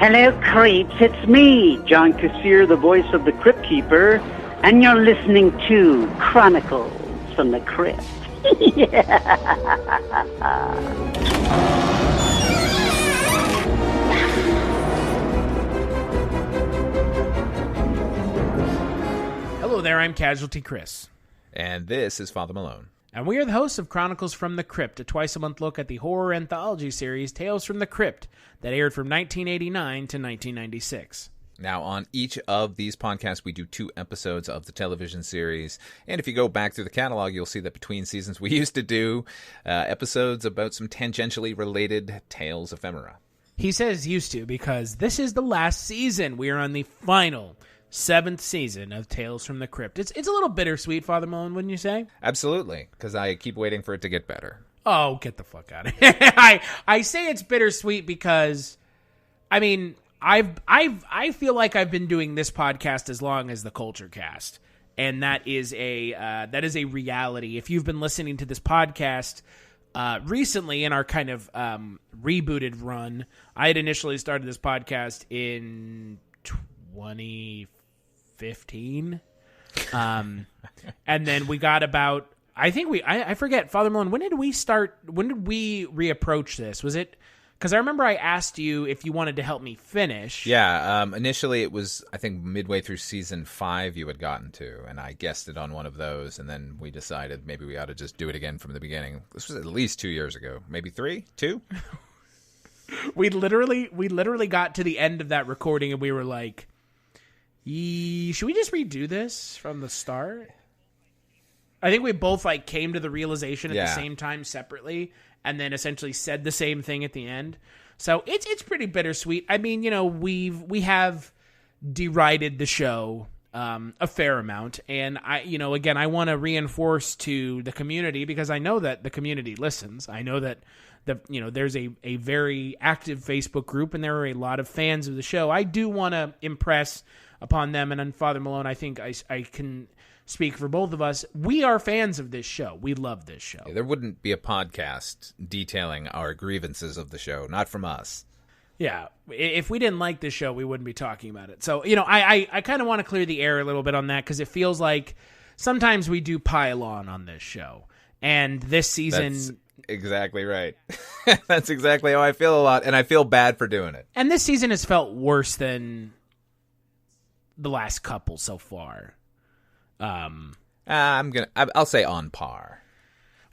Hello, creeps. It's me, John Kassir, the voice of the Crypt Keeper, and you're listening to Chronicles from the Crypt. Hello there, I'm Casualty Chris. And this is Father Malone. And we are the hosts of Chronicles from the Crypt, a twice-a-month look at the horror anthology series Tales from the Crypt that aired from 1989 to 1996. Now, on each of these podcasts, we do 2 episodes of the television series. And if you go back through the catalog, you'll see that between seasons, we used to do episodes about some tangentially related tales ephemera. He says used to because this is the last season. We are on the final 7th season of Tales from the Crypt. It's a little bittersweet, Father Malone, wouldn't you say? Absolutely, because I keep waiting for it to get better. Oh, get the fuck out of here. I say it's bittersweet because, I mean, I feel like I've been doing this podcast as long as the Culture Cast, and that is a reality. If you've been listening to this podcast recently in our kind of rebooted run, I had initially started this podcast in 2015, and then we got about, I forget, Father Malone, when did we reapproach this? Was it, because I remember I asked you if you wanted to help me finish. Yeah, initially it was, I think, midway through season 5 you had gotten to, and I guessed it on one of those, and then we decided maybe we ought to just do it again from the beginning. This was at least 2 years ago. Maybe 3? 2? We literally got to the end of that recording, and we were like, should we just redo this from the start? I think we both came to the realization at the same time separately, and then essentially said the same thing at the end. So it's pretty bittersweet. I mean, we have derided the show a fair amount, and I want to reinforce to the community, because I know that the community listens. I know that there's a very active Facebook group, and there are a lot of fans of the show. I do want to impress upon them, and on Father Malone, I think I can speak for both of us. We are fans of this show. We love this show. There wouldn't be a podcast detailing our grievances of the show, not from us. Yeah, if we didn't like this show, we wouldn't be talking about it. So, I kind of want to clear the air a little bit on that, because it feels like sometimes we do pile on this show. And this season... That's exactly right. That's exactly how I feel a lot, and I feel bad for doing it. And this season has felt worse than the last couple so far. I'll say on par.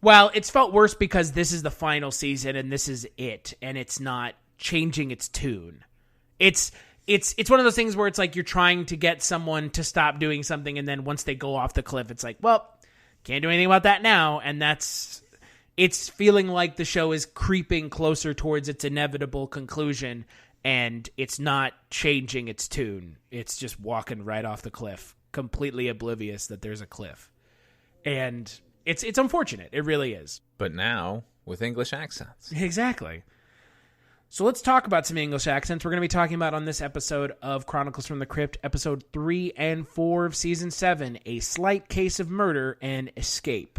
Well, it's felt worse because this is the final season and this is it, and it's not changing its tune. It's one of those things where it's like you're trying to get someone to stop doing something, and then once they go off the cliff, it's like, well, can't do anything about that now, and it's feeling like the show is creeping closer towards its inevitable conclusion, and it's not changing its tune. It's just walking right off the cliff, completely oblivious that there's a cliff. And it's unfortunate. It really is. But now, with English accents. Exactly. So let's talk about some English accents. We're going to be talking about on this episode of Chronicles from the Crypt, episode 3 and 4 of season 7, A Slight Case of Murder and Escape.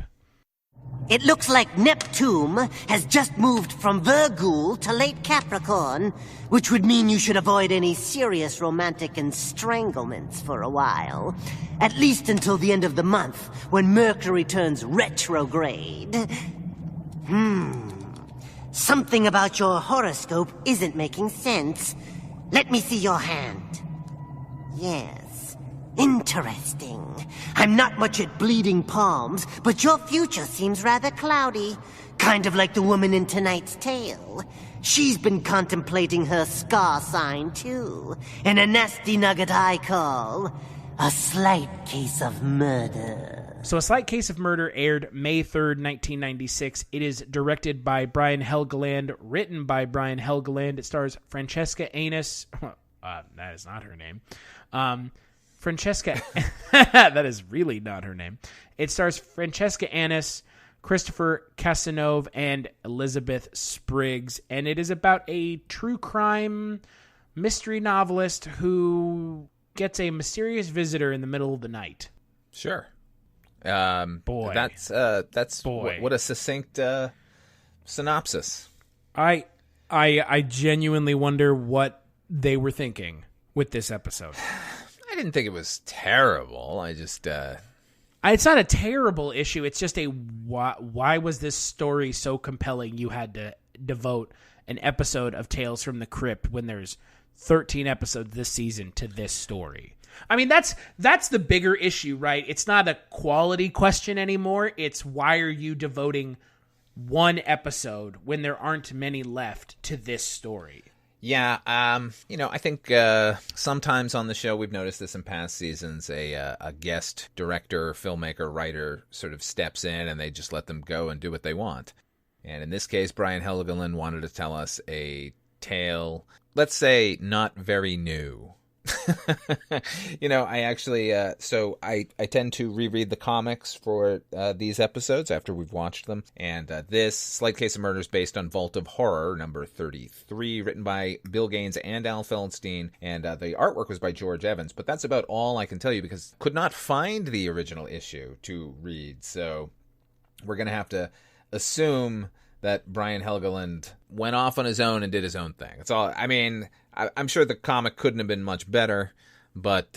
It looks like Neptune has just moved from Virgul to late Capricorn, which would mean you should avoid any serious romantic estranglements for a while. At least until the end of the month, when Mercury turns retrograde. Something about your horoscope isn't making sense. Let me see your hand. Yes. Interesting. I'm not much at bleeding palms, but your future seems rather cloudy. Kind of like the woman in tonight's tale. She's been contemplating her scar sign, too. And a nasty nugget I call A Slight Case of Murder. So A Slight Case of Murder aired May 3rd, 1996. It is directed by Brian Helgeland, written by Brian Helgeland. It stars Francesca Annis. That is not her name. Francesca, that is really not her name. It stars Francesca Annis, Christopher Casanova, and Elizabeth Spriggs, and it is about a true crime mystery novelist who gets a mysterious visitor in the middle of the night. Sure. Boy. That's Boy. What a succinct synopsis. I genuinely wonder what they were thinking with this episode. I didn't think it was terrible. I just... It's not a terrible issue. It's just a why was this story so compelling you had to devote an episode of Tales from the Crypt when there's 13 episodes this season to this story? I mean, that's the bigger issue, right? It's not a quality question anymore. It's why are you devoting one episode when there aren't many left to this story? Yeah, I think sometimes on the show we've noticed this in past seasons. A guest director, filmmaker, writer sort of steps in and they just let them go and do what they want. And in this case, Brian Helgeland wanted to tell us a tale, let's say, not very new. I actually, I tend to reread the comics for these episodes after we've watched them. And this, Slight Case of Murder, is based on Vault of Horror, number 33, written by Bill Gaines and Al Feldstein. And the artwork was by George Evans. But that's about all I can tell you because could not find the original issue to read. So we're going to have to assume that Brian Helgeland went off on his own and did his own thing. That's all. I mean, I'm sure the comic couldn't have been much better, but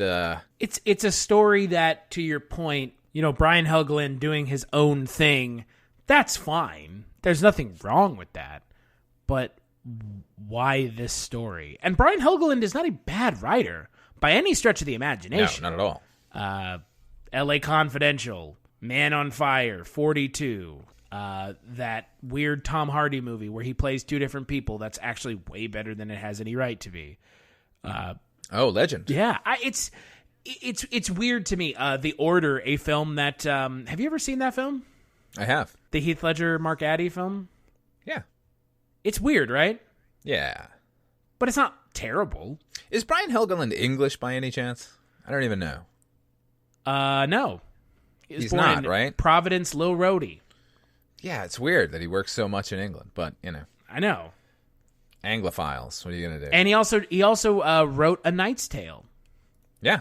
it's a story that, to your point, Brian Helgeland doing his own thing, that's fine. There's nothing wrong with that. But why this story? And Brian Helgeland is not a bad writer by any stretch of the imagination. No, not at all. L.A. Confidential, Man on Fire, 42. That weird Tom Hardy movie where he plays two different people that's actually way better than it has any right to be. Legend. Yeah, it's weird to me. The Order, a film that have you ever seen that film? I have. The Heath Ledger, Mark Addy film? Yeah. It's weird, right? Yeah. But it's not terrible. Is Brian Helgeland English by any chance? I don't even know. No. He's not, right? Providence, Lil Rhodey. Yeah, it's weird that he works so much in England, but, I know. Anglophiles, what are you going to do? And he also wrote A Knight's Tale. Yeah.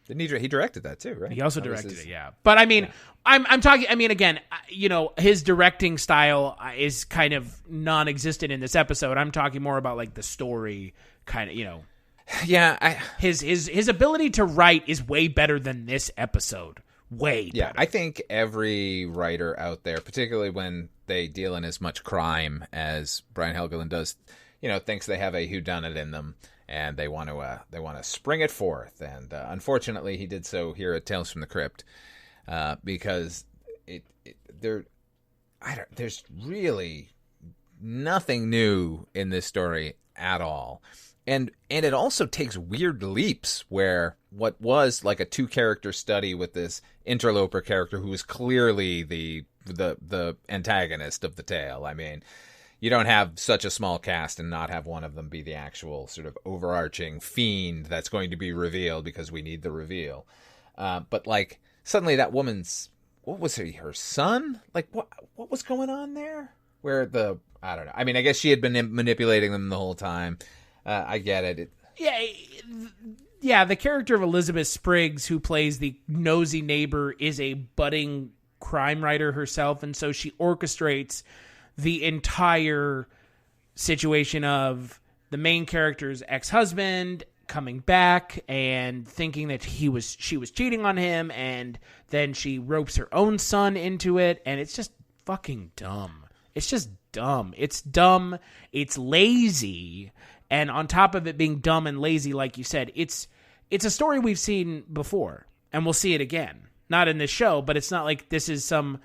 Didn't he directed that too, right? He also directed it, yeah. But I mean, yeah. I'm talking, I mean, again, his directing style is kind of non-existent in this episode. I'm talking more about like the story kind of, Yeah. His ability to write is way better than this episode. Way better. I think every writer out there, particularly when they deal in as much crime as Brian Helgeland does, thinks they have a whodunit in them, and they want to spring it forth. And unfortunately, he did so here at Tales from the Crypt, because there's really nothing new in this story at all. And it also takes weird leaps where what was like a two-character study with this interloper character who is clearly the antagonist of the tale. I mean, you don't have such a small cast and not have one of them be the actual sort of overarching fiend that's going to be revealed because we need the reveal. But like suddenly that woman's, what was her son? Like what was going on there? Where I don't know. I mean, I guess she had been manipulating them the whole time. I get it. Yeah, the character of Elizabeth Spriggs, who plays the nosy neighbor, is a budding crime writer herself, and so she orchestrates the entire situation of the main character's ex-husband coming back and thinking that she was cheating on him, and then she ropes her own son into it, and it's just fucking dumb. It's just dumb. It's dumb. It's lazy. And on top of it being dumb and lazy, like you said, it's a story we've seen before, and we'll see it again. Not in this show, but it's not like this is some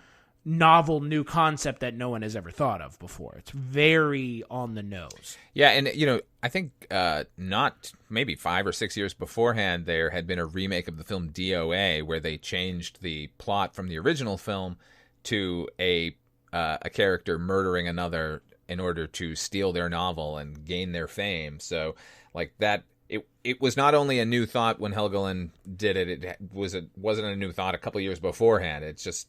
novel new concept that no one has ever thought of before. It's very on the nose. Yeah, and I think not maybe 5 or 6 years beforehand, there had been a remake of the film DOA where they changed the plot from the original film to a character murdering another in order to steal their novel and gain their fame. So like that, it was not only a new thought when Helgeland did it, it wasn't a new thought a couple years beforehand. It's just,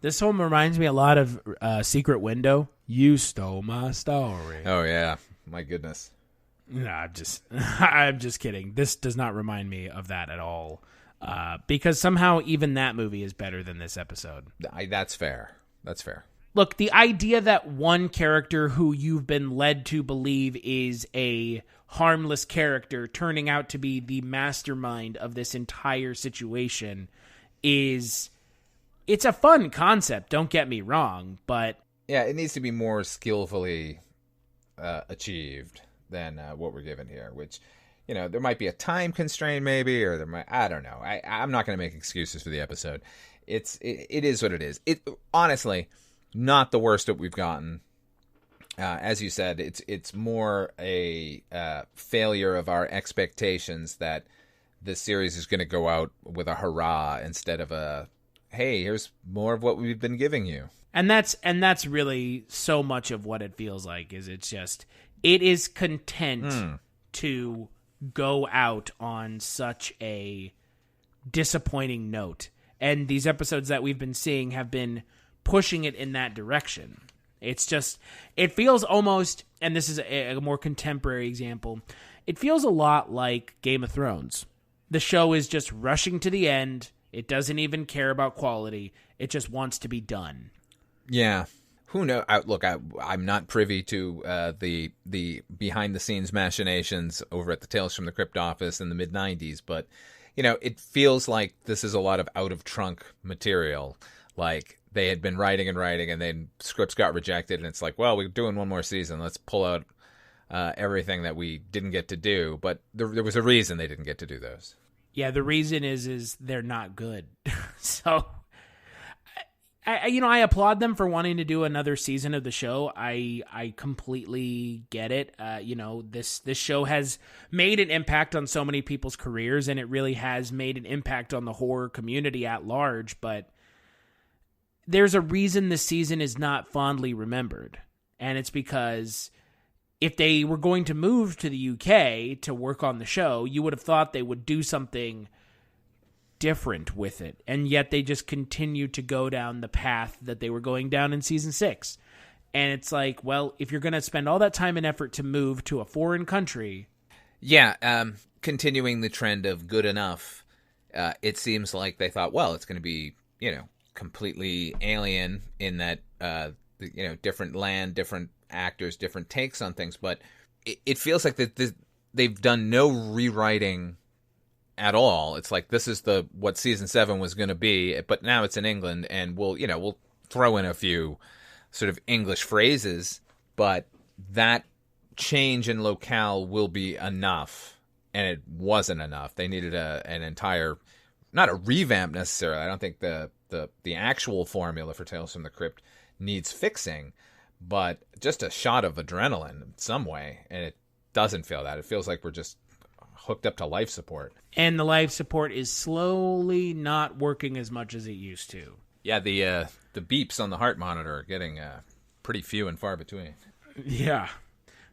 This film reminds me a lot of Secret Window. You stole my story. Oh yeah, my goodness. No, I'm just kidding. This does not remind me of that at all. Because somehow even that movie is better than this episode. That's fair. That's fair. Look, the idea that one character who you've been led to believe is a harmless character turning out to be the mastermind of this entire situation it's a fun concept, don't get me wrong, but... Yeah, it needs to be more skillfully achieved than what we're given here, which, you know, there might be a time constraint maybe, or there might, I don't know. I'm not going to make excuses for the episode. It is what it is. It honestly, not the worst that we've gotten. As you said, it's more a failure of our expectations that this series is going to go out with a hurrah instead of a, hey, here's more of what we've been giving you. And that's really so much of what it feels like. It is content to go out on such a disappointing note. And these episodes that we've been seeing have been pushing it in that direction. It feels almost, and this is a more contemporary example, it feels a lot like Game of Thrones. The show is just rushing to the end. It doesn't even care about quality. It just wants to be done. Yeah. Who knows? Look, I'm not privy to the behind-the-scenes machinations over at the Tales from the Crypt office in the mid-'90s, but, you know, it feels like this is a lot of out-of-trunk material. Like, they had been writing, and then scripts got rejected, and it's like, well, we're doing one more season. Let's pull out everything that we didn't get to do. But there was a reason they didn't get to do those. Yeah, the reason is they're not good. So, I applaud them for wanting to do another season of the show. I completely get it. This show has made an impact on so many people's careers, and it really has made an impact on the horror community at large. But there's a reason this season is not fondly remembered, and it's because if they were going to move to the UK to work on the show, you would have thought they would do something different with it, and yet they just continue to go down the path that they were going down in season 6. And it's like, well, if you're going to spend all that time and effort to move to a foreign country... Yeah, continuing the trend of good enough, it seems like they thought, well, it's going to be, you know, completely alien in that, different land, different actors, different takes on things, but it feels like that they've done no rewriting at all. It's like, this is what season 7 was going to be, but now it's in England, and we'll throw in a few sort of English phrases, but that change in locale will be enough, and it wasn't enough. They needed an entire, not a revamp necessarily. I don't think the actual formula for Tales from the Crypt needs fixing, but just a shot of adrenaline in some way, and it doesn't feel that. It feels like we're just hooked up to life support. And the life support is slowly not working as much as it used to. Yeah, the beeps on the heart monitor are getting pretty few and far between. Yeah.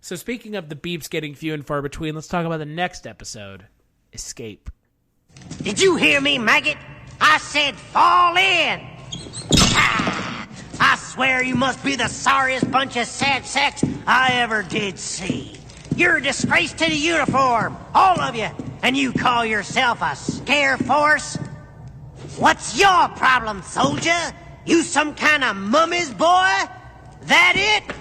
So speaking of the beeps getting few and far between, let's talk about the next episode, Escape. Did you hear me, maggot? I said fall in! Ah, I swear you must be the sorriest bunch of sad sacks I ever did see. You're a disgrace to the uniform, all of you, and you call yourself a scare force? What's your problem, soldier? You some kind of mummy's boy? That it?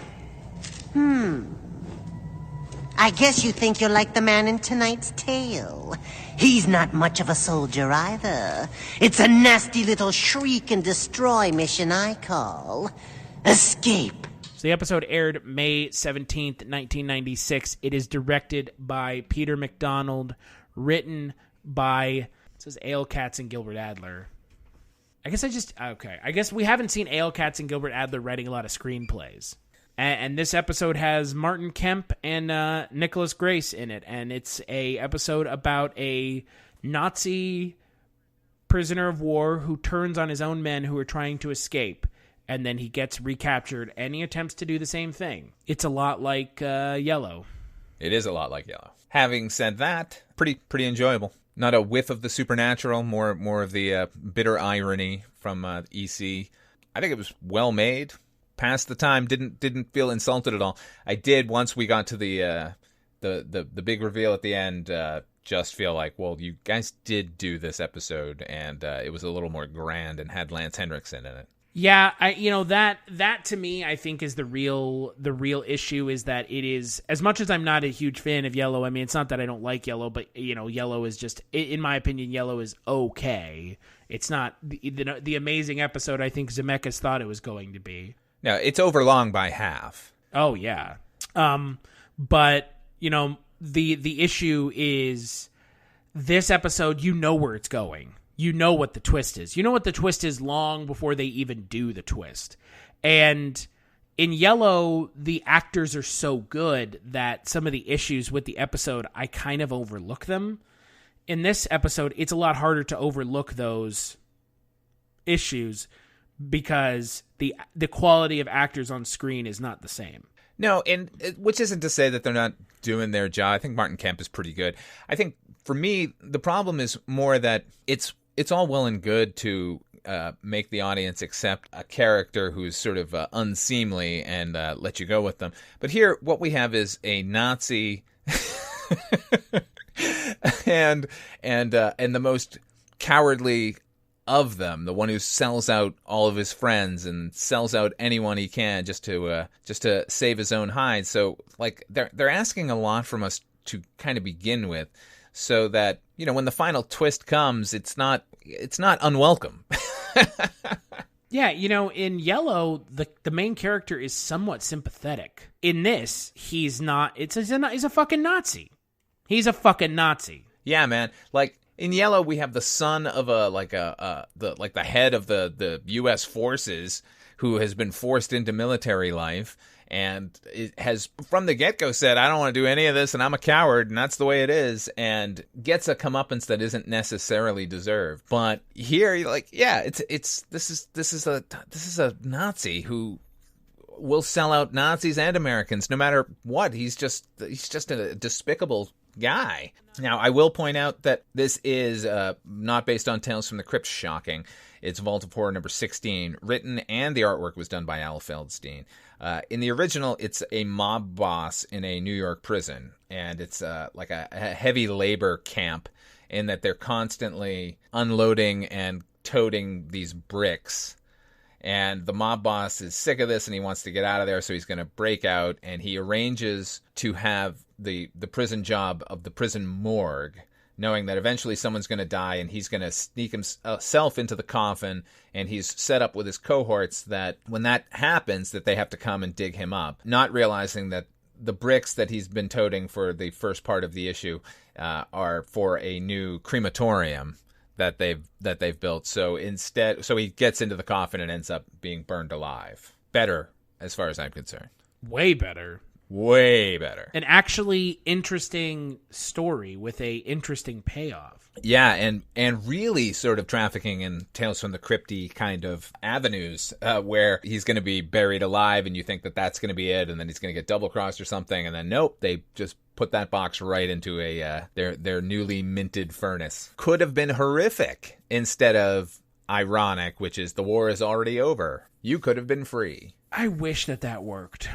I guess you think you're like the man in tonight's tale. He's not much of a soldier either. It's a nasty little shriek and destroy mission I call Escape. So the episode aired May 17th, 1996. It is directed by Peter McDonald, written by, it says Ale Katz and Gilbert Adler. I guess we haven't seen Ale Katz and Gilbert Adler writing a lot of screenplays. And this episode has Martin Kemp and Nicholas Grace in it. And it's a episode about a Nazi prisoner of war who turns on his own men who are trying to escape. And then he gets recaptured, and he attempts to do the same thing. It's a lot like Yellow. It is a lot like Yellow. Having said that, pretty enjoyable. Not a whiff of the supernatural, more of the bitter irony from EC. I think it was well made. Passed the time, didn't feel insulted at all. I did, once we got to the big reveal at the end, just feel like, well, you guys did do this episode, and it was a little more grand and had Lance Henriksen in it. Yeah, that to me, I think is the real issue, is that it is, as much as I'm not a huge fan of Yellow. I mean, it's not that I don't like Yellow, but Yellow is just, in my opinion, Yellow is okay. It's not the amazing episode I think Zemeckis thought it was going to be. No, it's overlong by half. Oh yeah, but the issue is this episode. You know where it's going. You know what the twist is. You know what the twist is long before they even do the twist. And in Yellow, the actors are so good that some of the issues with the episode, I kind of overlook them. In this episode, it's a lot harder to overlook those issues because the quality of actors on screen is not the same. No, and which isn't to say that they're not doing their job. I think Martin Kemp is pretty good. I think for me, the problem is more that it's all well and good to make the audience accept a character who's sort of unseemly and let you go with them. But here, what we have is a Nazi and the most cowardly of them, the one who sells out all of his friends and sells out anyone he can just to save his own hide. So, like, they're asking a lot from us to kind of begin with, so that when the final twist comes, it's not unwelcome. Yeah, in Yellow, the main character is somewhat sympathetic. In this, he's not. He's a fucking Nazi. He's a fucking Nazi. Yeah, man. Like in Yellow, we have the son of the head of the U.S. forces who has been forced into military life. And it has, from the get-go, said, I don't want to do any of this, and I'm a coward, and that's the way it is, and gets a comeuppance that isn't necessarily deserved. But here, you're like, yeah, this is a Nazi who will sell out Nazis and Americans no matter what. He's just a despicable guy. Now, I will point out that this is not based on Tales from the Crypt. Shocking. It's Vault of Horror number 16, written and the artwork was done by Al Feldstein. In the original, it's a mob boss in a New York prison, and it's like a heavy labor camp in that they're constantly unloading and toting these bricks. And the mob boss is sick of this, and he wants to get out of there, so he's going to break out, and he arranges to have the prison job of the prison morgue, knowing that eventually someone's going to die, and he's going to sneak himself into the coffin, and he's set up with his cohorts that when that happens, that they have to come and dig him up, not realizing that the bricks that he's been toting for the first part of the issue are for a new crematorium that they've built. So he gets into the coffin and ends up being burned alive. Better, as far as I'm concerned. Way better. Way better. An actually interesting story with a interesting payoff. Yeah, and really sort of trafficking in Tales from the Crypty kind of avenues where he's going to be buried alive and you think that that's going to be it, and then he's going to get double-crossed or something, and then nope, they just put that box right into their newly minted furnace. Could have been horrific instead of ironic, which is the war is already over. You could have been free. I wish that worked.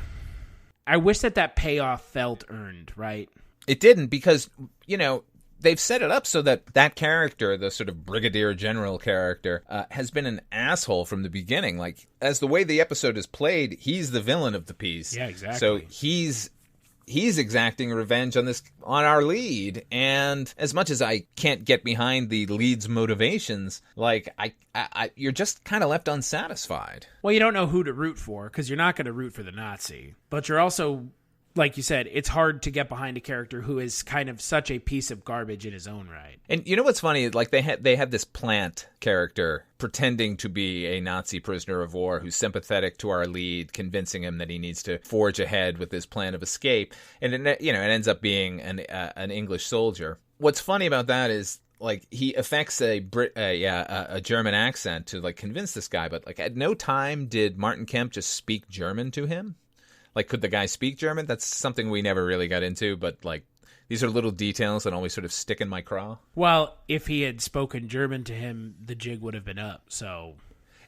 I wish that payoff felt earned, right? It didn't, because, they've set it up so that character, the sort of brigadier general character, has been an asshole from the beginning. Like, as the way the episode is played, he's the villain of the piece. Yeah, exactly. So he's exacting revenge on our lead, and as much as I can't get behind the lead's motivations, like you're just kind of left unsatisfied. Well, you don't know who to root for, because you're not going to root for the Nazi, but you're also, like you said, it's hard to get behind a character who is kind of such a piece of garbage in his own right. And you know what's funny? Like they had this plant character pretending to be a Nazi prisoner of war who's sympathetic to our lead, convincing him that he needs to forge ahead with his plan of escape, and it ends up being an English soldier. What's funny about that is, like, he affects a German accent to, like, convince this guy, but, like, at no time did Martin Kemp just speak German to him. Like, could the guy speak German? That's something we never really got into, but, like, these are little details that always sort of stick in my craw. Well, if he had spoken German to him, the jig would have been up, so...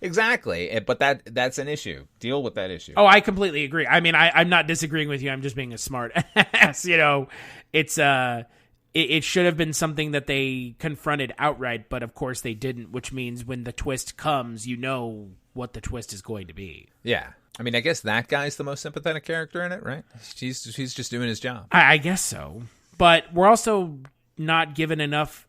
Exactly, but that's an issue. Deal with that issue. Oh, I completely agree. I mean, I'm not disagreeing with you. I'm just being a smart ass, It's, it should have been something that they confronted outright, but of course they didn't, which means when the twist comes, you know what the twist is going to be. Yeah. I mean, I guess that guy's the most sympathetic character in it, right? He's just doing his job. I guess so. But we're also not given enough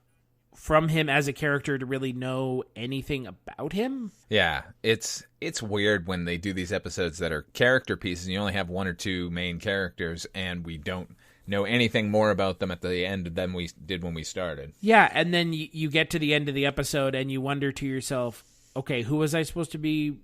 from him as a character to really know anything about him. Yeah, it's weird when they do these episodes that are character pieces and you only have one or two main characters and we don't know anything more about them at the end than we did when we started. Yeah, and then you get to the end of the episode and you wonder to yourself, okay, who was I supposed to be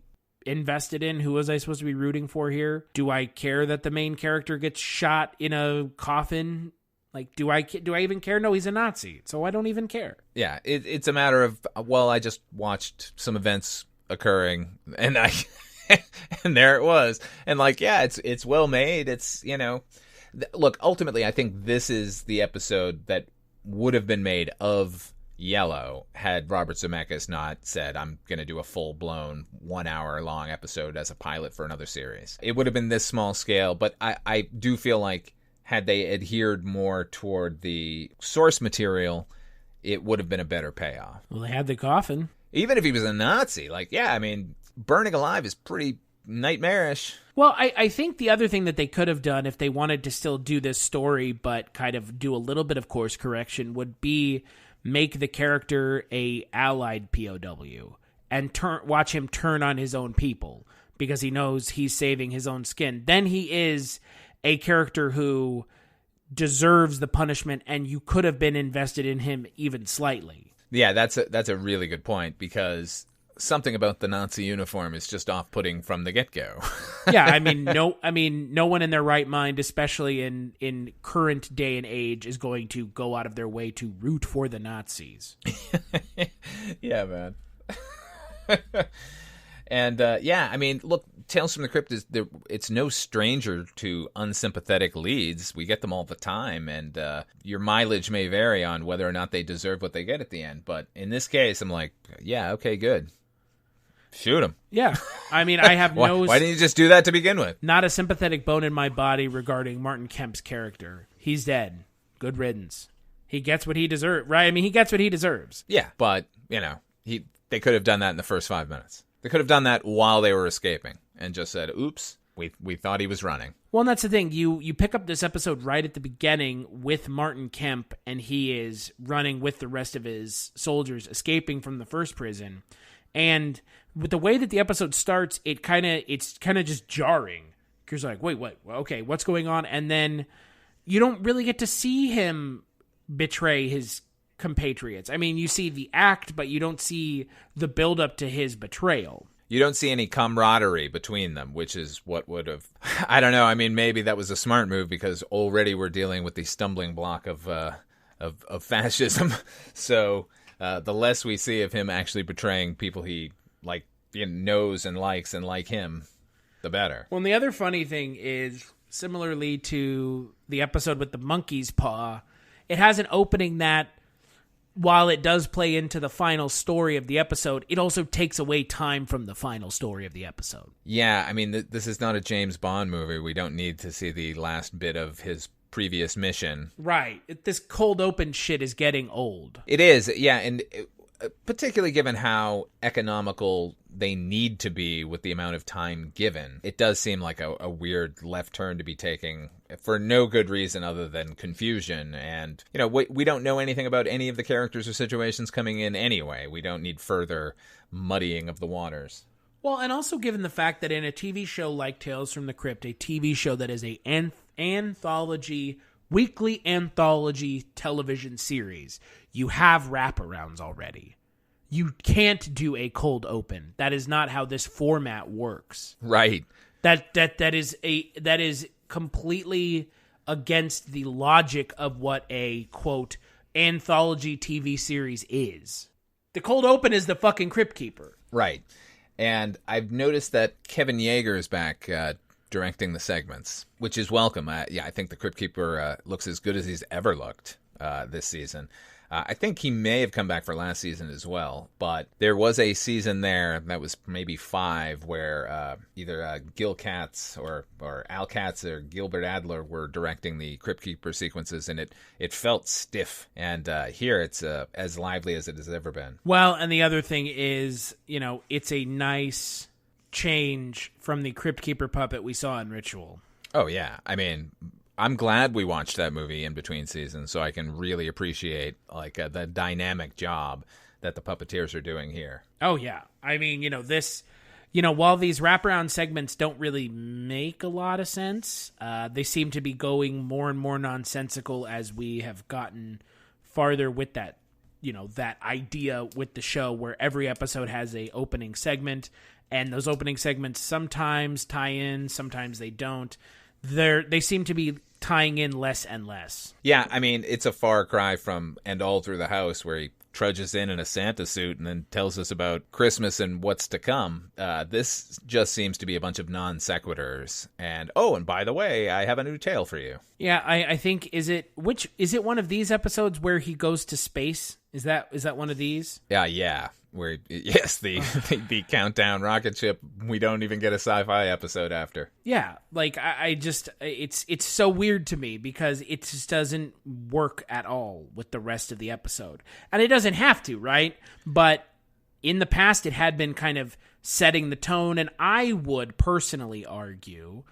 invested in? Who was I supposed to be rooting for here? Do I care that the main character gets shot in a coffin? Like, do I even care? No, he's a Nazi, so I don't even care. Yeah, it's a matter of, well, I just watched some events occurring, and and there it was. And, like, yeah, it's well made. It's, you know... Look, ultimately, I think this is the episode that would have been made of Yellow had Robert Zemeckis not said, I'm going to do a full-blown 1 hour long episode as a pilot for another series. It would have been this small scale, but I do feel like had they adhered more toward the source material, it would have been a better payoff. Well, they had the coffin. Even if he was a Nazi, like, yeah, I mean, burning alive is pretty nightmarish. Well, I think the other thing that they could have done if they wanted to still do this story but kind of do a little bit of course correction would be make the character a allied POW and watch him turn on his own people because he knows he's saving his own skin. Then he is a character who deserves the punishment and you could have been invested in him even slightly. Yeah, that's a really good point because something about the Nazi uniform is just off-putting from the get-go. Yeah, I mean, no one in their right mind, especially in current day and age, is going to go out of their way to root for the Nazis. Yeah, man. And yeah, I mean, look, Tales from the Crypt it's no stranger to unsympathetic leads. We get them all the time, and your mileage may vary on whether or not they deserve what they get at the end. But in this case, I'm like, yeah, okay, good. Shoot him. Yeah. I mean, I have why didn't you just do that to begin with? Not a sympathetic bone in my body regarding Martin Kemp's character. He's dead. Good riddance. He gets what he deserves, right? I mean, he gets what he deserves. Yeah, but, you know, they could have done that in the first 5 minutes. They could have done that while they were escaping and just said, oops, we thought he was running. Well, and that's the thing. You pick up this episode right at the beginning with Martin Kemp, and he is running with the rest of his soldiers, escaping from the first prison. And with the way that the episode starts, it's kind of just jarring. Because like, wait, what? Okay, what's going on? And then you don't really get to see him betray his compatriots. I mean, you see the act, but you don't see the build-up to his betrayal. You don't see any camaraderie between them, which is what would have... I don't know. I mean, maybe that was a smart move because already we're dealing with the stumbling block of fascism. So the less we see of him actually betraying people he knows and likes and like him, the better. Well, and the other funny thing is, similarly to the episode with the monkey's paw, it has an opening that, while it does play into the final story of the episode, it also takes away time from the final story of the episode. Yeah, I mean, this is not a James Bond movie. We don't need to see the last bit of his previous mission. Right. This cold open shit is getting old. It is, yeah, and particularly given how economical they need to be with the amount of time given, it does seem like a weird left turn to be taking for no good reason other than confusion. And, you know, we don't know anything about any of the characters or situations coming in anyway. We don't need further muddying of the waters. Well, and also given the fact that in a TV show like Tales from the Crypt, a TV show that is a anthology, weekly anthology television series, you have wraparounds already. You can't do a cold open. That is not how this format works. Right. That is completely against the logic of what a quote anthology TV series is. The cold open is the fucking Crypt Keeper. Right. And I've noticed that Kevin Yeager is back directing the segments, which is welcome. I think the Crypt Keeper looks as good as he's ever looked this season. I think he may have come back for last season as well, but there was a season there that was maybe 5 where either Gil Katz or Al Katz or Gilbert Adler were directing the Crypt Keeper sequences, and it felt stiff. And here it's as lively as it has ever been. Well, and the other thing is, it's a nice change from the Crypt Keeper puppet we saw in Ritual. Oh, yeah. I mean, I'm glad we watched that movie in between seasons so I can really appreciate the dynamic job that the puppeteers are doing here. Oh, yeah. I mean, while these wraparound segments don't really make a lot of sense, they seem to be going more and more nonsensical as we have gotten farther with that, that idea with the show where every episode has a opening segment, and those opening segments sometimes tie in, sometimes they don't. They seem to be tying in less and less. Yeah, I mean, it's a far cry from And All Through the House, where he trudges in a Santa suit and then tells us about Christmas and what's to come. This just seems to be a bunch of non sequiturs. And by the way, I have a new tale for you. Yeah, I think is it one of these episodes where he goes to space? Is that one of these? Yeah. Where the countdown rocket ship, we don't even get a sci-fi episode after. Yeah, I just it's so weird to me because it just doesn't work at all with the rest of the episode. And it doesn't have to, right? But in the past it had been kind of setting the tone, and I would personally argue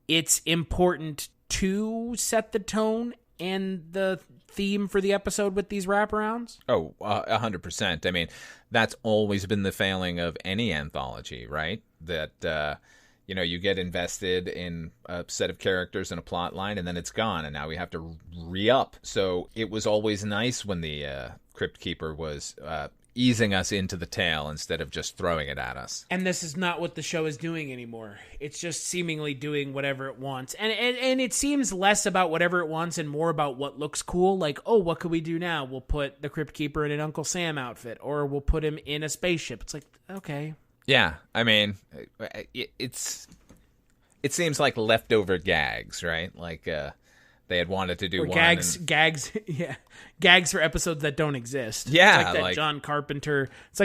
it's important to set the tone and the theme for the episode with these wraparounds? 100%. I mean, that's always been the failing of any anthology, right? That, you get invested in a set of characters and a plot line, and then it's gone, and now we have to re-up. So it was always nice when the Crypt Keeper was easing us into the tale instead of just throwing it at us. And this is not what the show is doing anymore. It's just seemingly doing whatever it wants. And it seems less about whatever it wants and more about what looks cool. Like, what could we do now? We'll put the Crypt Keeper in an Uncle Sam outfit, or we'll put him in a spaceship. It's like, okay. Yeah, I mean, it seems like leftover gags, right? Like, they had wanted to do one. Gags for episodes that don't exist. Yeah. It's like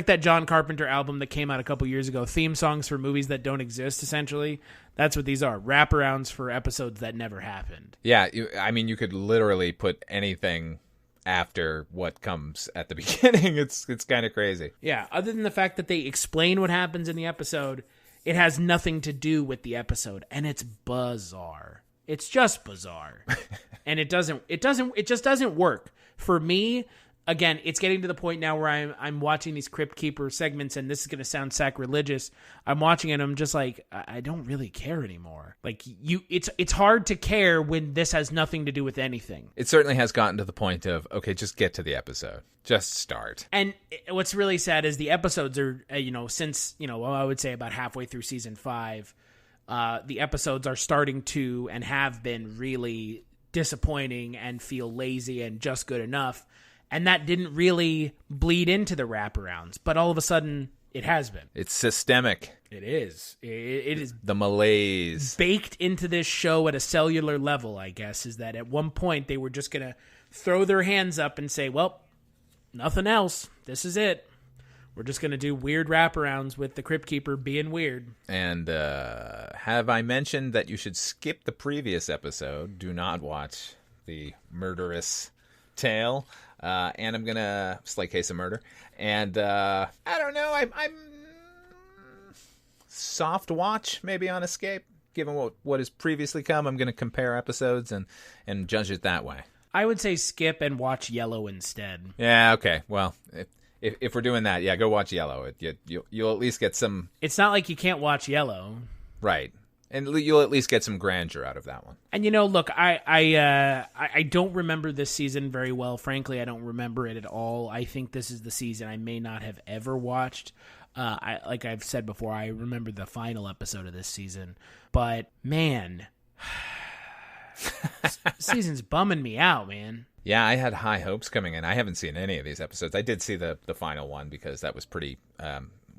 that John Carpenter album that came out a couple years ago. Theme songs for movies that don't exist, essentially. That's what these are. Wraparounds for episodes that never happened. Yeah, you could literally put anything after what comes at the beginning. It's kind of crazy. Yeah, other than the fact that they explain what happens in the episode, it has nothing to do with the episode, and it's bizarre. It's just bizarre. And it just doesn't work. For me, again, it's getting to the point now where I'm watching these Crypt Keeper segments, and this is going to sound sacrilegious. I'm watching it and I'm just like, I don't really care anymore. Like, it's hard to care when this has nothing to do with anything. It certainly has gotten to the point of, okay, just get to the episode. Just start. And what's really sad is the episodes are, since, I would say about halfway through season 5, the episodes are starting to and have been really disappointing and feel lazy and just good enough. And that didn't really bleed into the wraparounds, but all of a sudden it has been. It's systemic. It is. It is the malaise baked into this show at a cellular level, I guess, is that at one point they were just going to throw their hands up and say, well, nothing else. This is it. We're just going to do weird wraparounds with the Crypt Keeper being weird. And have I mentioned that you should skip the previous episode? Do not watch the murderous tale. And I'm going to... Slight case of murder. And I don't know. I'm soft watch maybe on Escape. Given what has previously come, I'm going to compare episodes and judge it that way. I would say skip and watch Yellow instead. Yeah, okay. Well... If we're doing that, yeah, go watch Yellow. You'll at least get some... It's not like you can't watch Yellow. Right. And you'll at least get some grandeur out of that one. And, look, I don't remember this season very well. Frankly, I don't remember it at all. I think this is the season I may not have ever watched. Like I've said before, I remember the final episode of this season. But, man, season's bumming me out, man. Yeah, I had high hopes coming in. I haven't seen any of these episodes. I did see the final one because that was pretty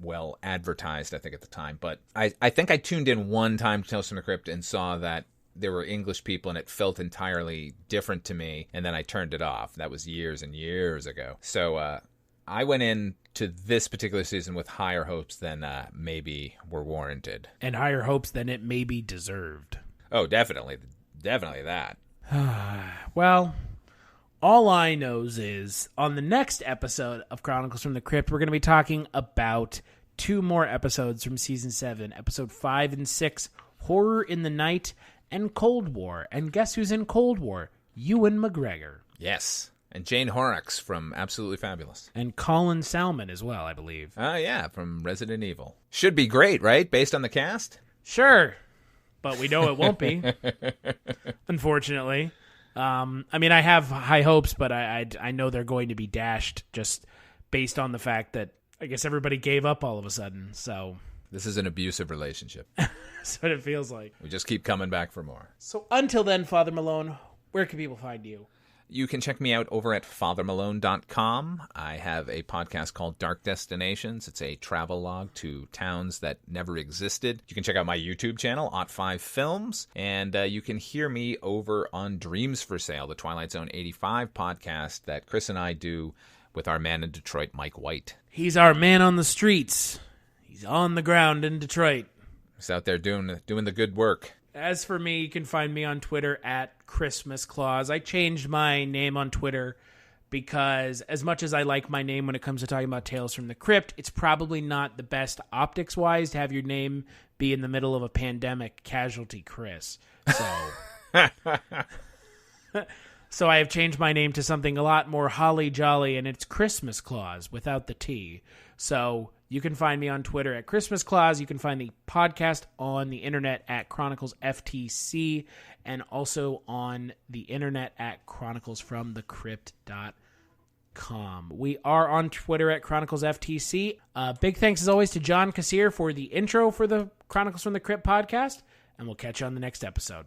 well advertised, I think, at the time. But I think I tuned in one time to Tales from the Crypt and saw that there were English people and it felt entirely different to me, and then I turned it off. That was years and years ago. So I went in to this particular season with higher hopes than maybe were warranted. And higher hopes than it maybe deserved. Oh, definitely. Definitely that. Well, all I knows is on the next episode of Chronicles from the Crypt, we're going to be talking about 2 more episodes from Season 7, Episode 5 and 6, Horror in the Night, and Cold War. And guess who's in Cold War? Ewan McGregor. Yes. And Jane Horrocks from Absolutely Fabulous. And Colin Salmon as well, I believe. Oh, yeah, from Resident Evil. Should be great, right? Based on the cast? Sure. But we know it won't be, unfortunately. I mean, I have high hopes, but I know they're going to be dashed just based on the fact that I guess everybody gave up all of a sudden. So this is an abusive relationship. That's what it feels like. We just keep coming back for more. So until then, Father Malone, where can people find you? You can check me out over at fathermalone.com. I have a podcast called Dark Destinations. It's a travel log to towns that never existed. You can check out my YouTube channel, Ot5 Films, and you can hear me over on Dreams for Sale, the Twilight Zone 85 podcast that Chris and I do with our man in Detroit, Mike White. He's our man on the streets. He's on the ground in Detroit. He's out there doing the good work. As for me, you can find me on Twitter at Christmas Claus. I changed my name on Twitter because as much as I like my name when it comes to talking about Tales from the Crypt, it's probably not the best optics-wise to have your name be in the middle of a pandemic, Casualty Chris. So, so I have changed my name to something a lot more holly jolly, and it's Christmas Claus without the T. So you can find me on Twitter at Christmas Claus. You can find the podcast on the internet at Chronicles FTC, and also on the internet at chroniclesfromthecrypt.com. We are on Twitter at Chronicles FTC. Big thanks as always to John Kassir for the intro for the Chronicles from the Crypt podcast, and we'll catch you on the next episode.